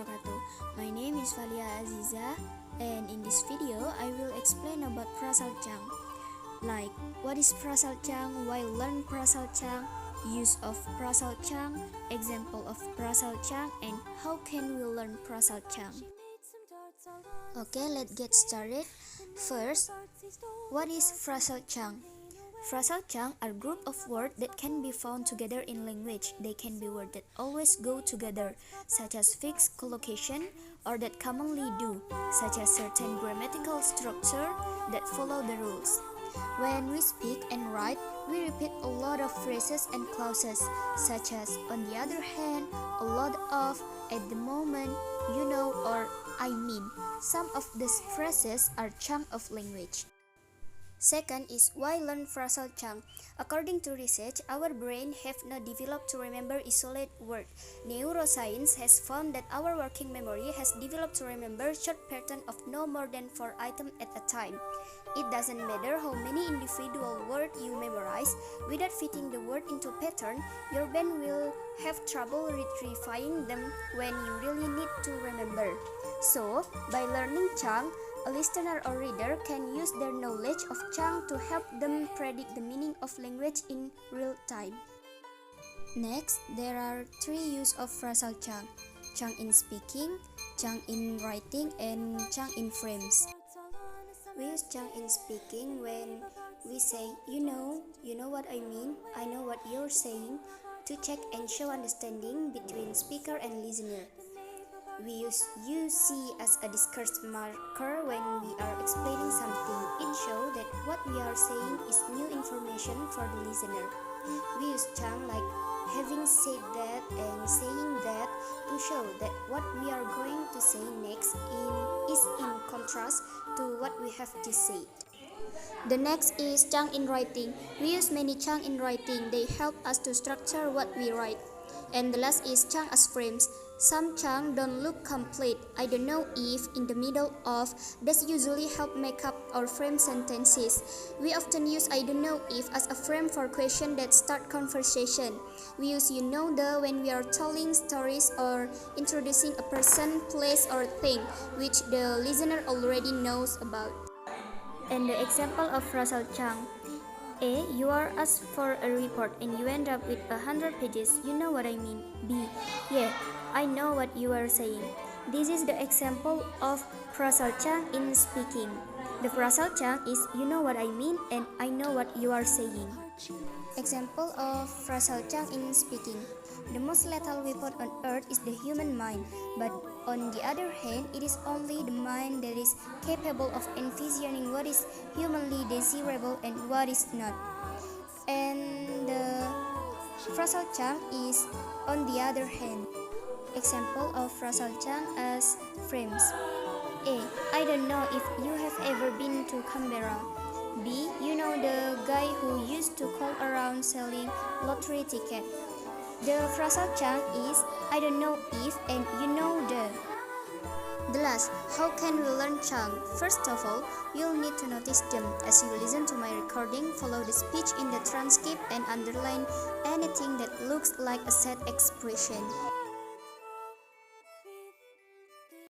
wabarakatuh. My name is Falia Azizah, and in this video I will explain about Phrasal Chang. Like, what is Phrasal Chang, why learn Phrasal Chang, use of Phrasal Chang, example of Phrasal Chang, and how can we learn Phrasal Chang. Okay, let's get started. First, what is Phrasal Chang? Phrasal Chang are group of words that can be found together in language. They can be words that always go together, such as fixed collocation, or that commonly do, such as certain grammatical structure that follow the rules. When we speak and write, we repeat a lot of phrases and clauses, such as on the other hand, a lot of, at the moment, you know, or I mean. Some of these phrases are chunk of language. Second is why learn Phrasal Chang. According to research, our brain have not developed to remember isolated words. Neuroscience has found that our working memory has developed to remember short pattern of no more than 4 items at a time. It doesn't matter how many individual words you memorize, without fitting the word into a pattern, your brain will have trouble retrieving them when you really need to remember. So, by learning Chang, a listener or reader can use their knowledge of Chang to help them predict the meaning of language in real time. Next, there are 3 uses of Phrasal Chang: Chang in speaking, Chang in writing, and Chang in frames. We use Chang in speaking when we say, you know what I mean, I know what you're saying, to check and show understanding between speaker and listener. We use UC as a discourse marker when we are explaining something. It shows that what we are saying is new information for the listener. We use Chang like having said that and saying that to show that what we are going to say next is in contrast to what we have just said. The next is Chang in writing. We use many Chang in writing. They help us to structure what we write. And the last is Chang as frames. Some Chang don't look complete. I don't know if, in the middle of, that's usually help make up or frame sentences. We often use I don't know if as a frame for question that start conversation. We use you know the when we are telling stories or introducing a person, place, or thing which the listener already knows about. And the example of Phrasal Chang. A. You are asked for a report and you end up with 100 pages. You know what I mean. B. Yeah, I know what you are saying. This is the example of Phrasal Chang in speaking. The Phrasal Chang is you know what I mean and I know what you are saying. Example of Phrasal Chang in speaking. The most lethal weapon on earth is the human mind, but on the other hand, it is only the mind that is capable of envisioning what is humanly desirable and what is not. And the Phrasal Chang is on the other hand. Example of Phrasal Chang as frames. A. I don't know if you have ever been to Canberra. B. You know the guy who used to call around selling lottery tickets. The Phrasal Chang is I don't know if and you know the. The last, how can we learn Chang? First of all, you'll need to notice them. As you listen to my recording, follow the speech in the transcript and underline anything that looks like a sad expression.